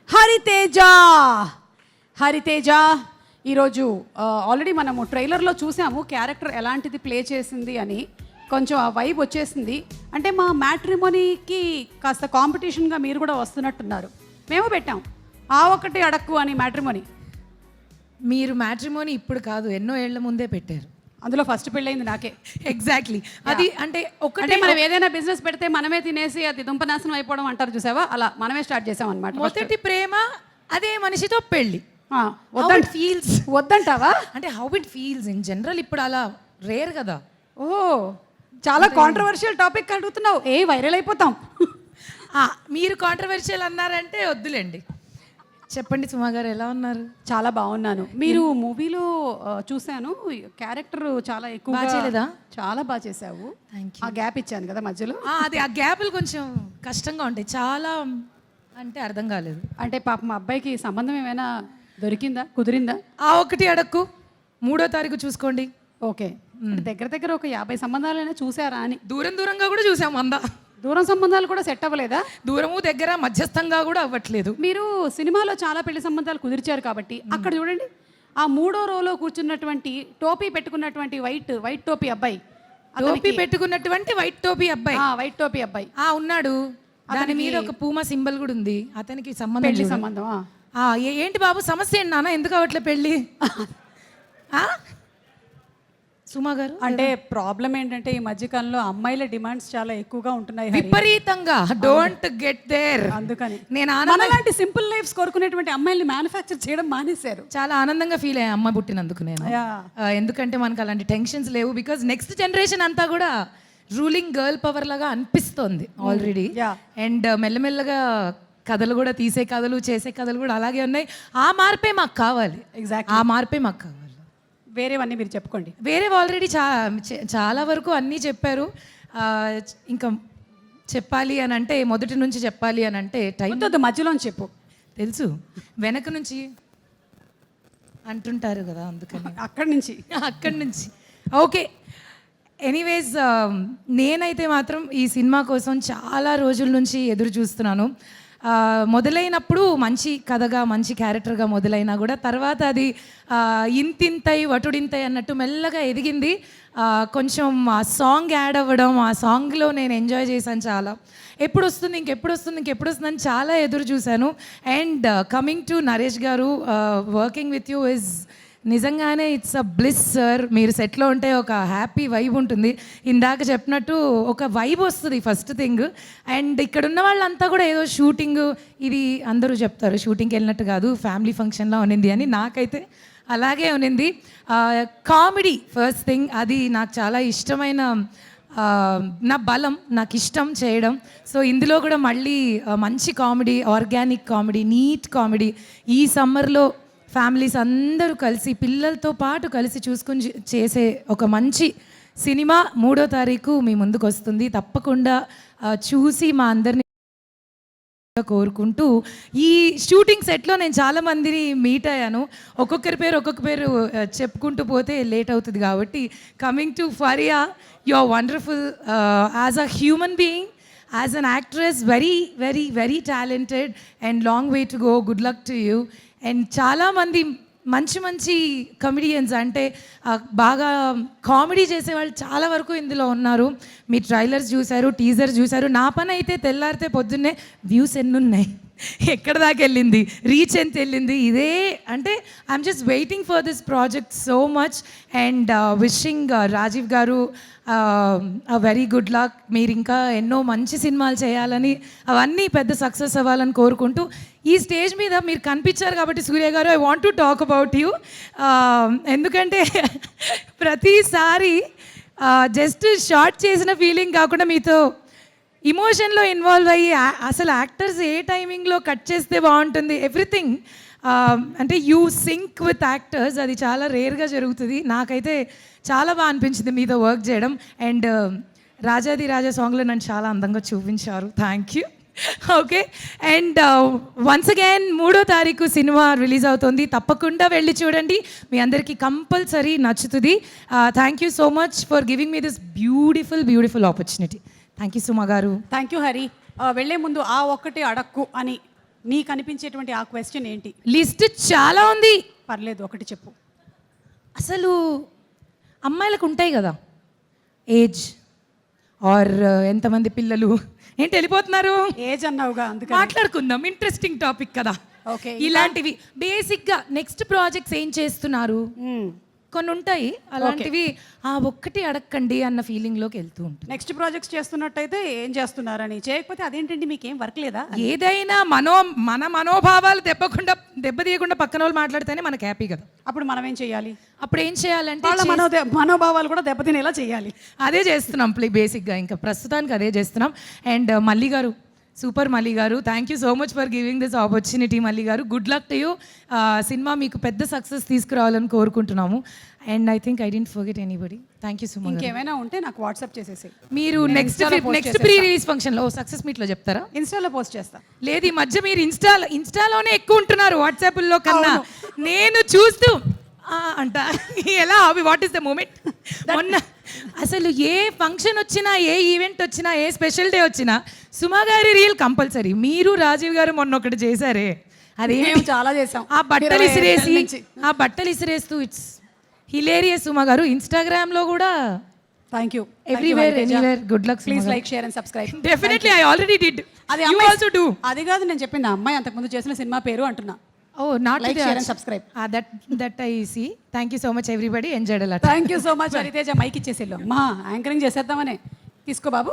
హరితేజ. హరితేజ ఈరోజు ఆల్రెడీ మనము ట్రైలర్లో చూసాము క్యారెక్టర్ ఎలాంటిది ప్లే చేసింది అని. కొంచెం ఆ వైబ్ వచ్చేసింది. అంటే మా మ్యాట్రిమోనీకి కాస్త కాంపిటీషన్గా మీరు కూడా వస్తున్నట్టున్నారు. మేము పెట్టాం ఆ ఒకటి అడక్కు అని మ్యాట్రిమోనీ. మీరు మ్యాట్రిమోనీ ఇప్పుడు కాదు, ఎన్నో ఏళ్ల ముందే పెట్టారు. అందులో ఫస్ట్ పెళ్ళయింది నాకే. ఎగ్జాక్ట్లీ. అది అంటే ఒకటే మనం ఏదైనా బిజినెస్ పెడితే మనమే తినేసి అది దుంపనాశనం అయిపోవడం అంటారు చూసావా, అలా మనమే స్టార్ట్ చేసాం అనమాట. మొదటి ప్రేమ అదే మనిషితో పెళ్ళి. ఫీల్స్ వద్దంటావా? అంటే how it feels in general ఇప్పుడు అలా రేర్ కదా. ఓ చాలా కాంట్రవర్షియల్ టాపిక్ అడుగుతున్నావు. వైరల్ అయిపోతాం. మీరు కాంట్రవర్షియల్ అన్నారంటే వద్దులేండి. చెప్పండి సుమా గారు, ఎలా ఉన్నారు? చాలా బాగున్నాను. మీరు మూవీలో చూశాను, క్యారెక్టర్ చాలా ఎక్కువ చేయలేదా? చాలా బాగా చేసావు. ఆ గ్యాప్ ఇచ్చాను కదా మధ్యలో. అది ఆ గ్యాప్లు కొంచెం కష్టంగా ఉంటాయి. చాలా అంటే అర్థం కాలేదు. అంటే పాప మా అబ్బాయికి సంబంధం ఏమైనా దొరికిందా, కుదిరిందా? ఆ ఒకటి అడక్కు 3వ తారీఖు చూసుకోండి. ఓకే, దగ్గర దగ్గర ఒక 50 సంబంధాలైనా చూసారా అని. దూరంగా కూడా చూసాం. దూరం సంబంధాలు కూడా సెట్ అవ్వలేదా? దూరము దగ్గర మధ్యస్థంగా కూడా అవ్వట్లేదు. మీరు సినిమాలో చాలా పెళ్లి సంబంధాలు కుదిర్చారు కాబట్టి అక్కడ చూడండి, ఆ 3వ రోలో కూర్చున్నటువంటి టోపీ పెట్టుకున్నటువంటి వైట్ టోపీ అబ్బాయి, టోపీ పెట్టుకున్నటువంటి వైట్ టోపీ అబ్బాయి, వైట్ టోపీ అబ్బాయి ఉన్నాడు. దాని మీద ఒక పూమా సింబల్ కూడా ఉంది. అతనికి పెళ్లి సంబంధం. ఏంటి బాబు సమస్య ఏంటి నాన్న, ఎందుకు అవట్లే పెళ్ళి? సుమా గారు, అంటే ప్రాబ్లం ఏంటంటే ఈ మధ్యకాలంలో అమ్మాయిల డిమాండ్స్ చాలా ఎక్కువగా ఉంటున్నాయి విపరీతంగా. Don't get there. అందుకని నేను అలాంటి సింపుల్ లైఫ్స్ కోరుకునేటువంటి అమ్మాయిల్ని మ్యానుఫ్యాక్చర్ చేయడం మానేశారు. చాలా ఆనందంగా ఫీల్ అయ్యా అమ్మాయి పుట్టినందుకు నేను. ఎందుకంటే మనకు అలాంటి టెన్షన్స్ లేవు. బికాజ్ నెక్స్ట్ జనరేషన్ అంతా కూడా రూలింగ్ గర్ల్ పవర్ లాగా అనిపిస్తోంది ఆల్రెడీ. అండ్ మెల్లమెల్లగా కథలు కూడా, తీసే కథలు, చేసే కథలు కూడా అలాగే ఉన్నాయి. ఆ మార్పే మాకు కావాలి. ఎగ్జాక్ట్, ఆ మార్పే మాకు కావాలి. వేరేవన్నీ మీరు చెప్పుకోండి. వేరే ఆల్రెడీ చాలా వరకు అన్నీ చెప్పారు. ఇంకా చెప్పాలి అని అంటే, మొదటి నుంచి చెప్పాలి అని అంటే టైం మధ్యలో చెప్పు. తెలుసు, వెనక నుంచి అంటుంటారు కదా, అందుకని అక్కడి నుంచి ఓకే. ఎనీవేస్, నేనైతే మాత్రం ఈ సినిమా కోసం చాలా రోజుల నుంచి ఎదురు చూస్తున్నాను. మొదలైనప్పుడు మంచి కథగా, మంచి క్యారెక్టర్గా మొదలైనా కూడా తర్వాత అది ఇంతింతై వటుడింతై అన్నట్టు మెల్లగా ఎదిగింది. కొంచెం ఆ సాంగ్ యాడ్ అవ్వడం, ఆ సాంగ్లో నేను ఎంజాయ్ చేశాను చాలా. ఎప్పుడు వస్తుంది అని చాలా ఎదురు చూశాను. అండ్ కమింగ్ టు నరేష్ గారు, వర్కింగ్ విత్ యూ ఇస్ నిజంగానే ఇట్స్ అ బ్లిస్ సార్. మీరు సెట్లో ఉంటే ఒక హ్యాపీ వైబ్ ఉంటుంది. ఇందాక చెప్పినట్టు ఒక వైబ్ వస్తుంది ఫస్ట్ థింగ్. అండ్ ఇక్కడ ఉన్న వాళ్ళంతా కూడా ఏదో షూటింగ్, ఇది అందరూ చెప్తారు షూటింగ్కి వెళ్ళినట్టు కాదు, ఫ్యామిలీ ఫంక్షన్లో ఉన్నింది అని. నాకైతే అలాగే ఉన్నింది. కామెడీ ఫస్ట్ థింగ్, అది నాకు చాలా ఇష్టమైన, నా బలం, నాకు ఇష్టం చేయడం. సో ఇందులో కూడా మళ్ళీ మంచి comedy, organic comedy, neat comedy. ఈ సమ్మర్లో ఫ్యామిలీస్ అందరూ కలిసి, పిల్లలతో పాటు కలిసి చూసుకుని చేసే ఒక మంచి సినిమా 3వ తారీఖు మీ ముందుకు వస్తుంది. తప్పకుండా చూసి మా అందరినీ కోరుకుంటూ, ఈ షూటింగ్ సెట్లో నేను చాలా మందిని మీట్ అయ్యాను. ఒక్కొక్క పేరు చెప్పుకుంటూ పోతే లేట్ అవుతుంది కాబట్టి, coming to Faria, you are wonderful as a human being, as an actress, very very very talented and long way to go. Good luck to you. And చాలామంది మంచి కమెడియన్స్, అంటే బాగా కామెడీ చేసేవాళ్ళు చాలా వరకు ఇందులో ఉన్నారు. మీ ట్రైలర్స్ చూశారు, టీజర్ చూశారు. నా పని అయితే తెల్లారితే పొద్దున్నే వ్యూస్ ఎన్ని ఉన్నాయి, ఎక్కడ దాకా వెళ్ళింది, రీచ్ ఎంత వెళ్ళింది, ఇదే. అంటే I'm just waiting for this project so much. And wishing Rajeev garu very good luck. మీరు ఇంకా ఎన్నో మంచి సినిమాలు చేయాలని, అవన్నీ పెద్ద సక్సెస్ అవ్వాలని కోరుకుంటూ, ఈ స్టేజ్ మీద మీరు కనిపించారు కాబట్టి సూర్య గారు, I want to talk about you. ఎందుకంటే ప్రతిసారి జస్ట్ షార్ట్ చేసిన ఫీలింగ్ కాకుండా మీతో ఇమోషన్లో ఇన్వాల్వ్ అయ్యి, అసలు యాక్టర్స్ ఏ టైమింగ్లో కట్ చేస్తే బాగుంటుంది, ఎవ్రీథింగ్. అంటే యూ సింక్ విత్ యాక్టర్స్, అది చాలా రేర్గా జరుగుతుంది. నాకైతే చాలా బాగా అనిపించింది మీతో వర్క్ చేయడం. అండ్ రాజాది రాజా సాంగ్లో నన్ను చాలా అందంగా చూపించారు. Thank you. Okay. And once again 3వ తారీఖు సినిమా రిలీజ్ అవుతుంది. తప్పకుండా వెళ్ళి చూడండి, మీ అందరికీ కంపల్సరీ నచ్చుతుంది. Thank you so much for giving me this beautiful opportunity. Thank you Suma garu. Thank you Hari. వెళ్ళే ముందు ఆ ఒక్కటి అడక్కు అని నీకు అనిపించేటువంటి ఆ క్వశ్చన్ ఏంటి? లిస్ట్ చాలా ఉంది. పర్లేదు, ఒకటి చెప్పు. అసలు అమ్మాయిలకు ఉంటాయి కదా ఏజ్ ఆర్ ఎంతమంది పిల్లలు. ఏంటి వెళ్ళిపోతున్నారు? ఏజ్ అన్నావుగా, అందుకని. మాట్లాడుకుందాం, ఇంట్రెస్టింగ్ టాపిక్ కదా. ఓకే, ఇలాంటివి బేసిక్గా నెక్స్ట్ ప్రాజెక్ట్స్ ఏం చేస్తున్నారు కొన్ని ఉంటాయి, అలాంటివి ఆ ఒక్కటి అడగండి అన్న ఫీలింగ్లోకి వెళ్తూ ఉంటుంది. నెక్స్ట్ ప్రాజెక్ట్స్ చేస్తున్నట్టయితే ఏం చేస్తున్నారని, చేయకపోతే అదేంటండి మీకేం వర్క్ లేదా? ఏదైనా మన మనోభావాలు దెబ్బతీయకుండా పక్కన వాళ్ళు మాట్లాడితేనే మనకు హ్యాపీ కదా. అప్పుడు మనం ఏం చేయాలి? అప్పుడు ఏం చేయాలంటే వాళ్ళ మనోభావాలు కూడా దెబ్బతినేలా చేయాలి. అదే చేస్తున్నాం బేసిక్గా, ఇంకా ప్రస్తుతానికి అదే చేస్తున్నాం. అండ్ మల్లి గారు, super Malli garu, thank you so much for giving this opportunity. Malli garu, good luck to you. Cinema మీకు పెద్ద సక్సెస్ తీసుకురావాలని కోరుకుంటున్నాము. And I think I didn't forget anybody. Thank you so much. ఇంకేమైనా ఉంటే నాకు వాట్సాప్ చేసేసి. మీరు నెక్స్ట్ ప్రీ రిలీజ్ ఫంక్షన్లో సక్సెస్ మీట్లో చెప్తారా? ఇన్స్టాలో పోస్ట్ చేస్తా. లేదు, ఈ మధ్య మీరు ఇన్స్టాలోనే ఎక్కువ ఉంటున్నారు వాట్సాప్లో కన్నా. నేను చూస్తూ అంట ఎలా అవి వాట్ ఈస్ ద మూమెంట్. మొన్న అసలు ఏ ఫంక్షన్ వచ్చినా, ఏ ఈవెంట్ వచ్చినా, ఏ స్పెషల్ డే వచ్చినా సుమా గారి రీల్ కంపల్సరీ. మీరు రాజీవ్ గారు మొన్న ఒకటి చేశారే, అదే చాలా చేసాం. ఆ బట్టలు ఇసిరేస్తూ ఇట్స్ హిలేరియస్. సుమా గారు ఇన్స్టాగ్రామ్లో కూడా thank you. Everywhere anywhere good luck. Please like, share and subscribe. Definitely I already did. అది ఆల్సో డూ. అది కాదు నేను చెప్పింది, అమ్మాయి అంతకుముందు చేసిన సినిమా పేరు అంటున్నా. Oh, not like, share and subscribe. That I see. Thank you so much everybody. Enjoyed a lot. Thank you so much. Hariteja mike ఇచ్చేసేళ్ళు. మా యాంకరింగ్ చేసేద్దామనే. తీసుకో బాబు.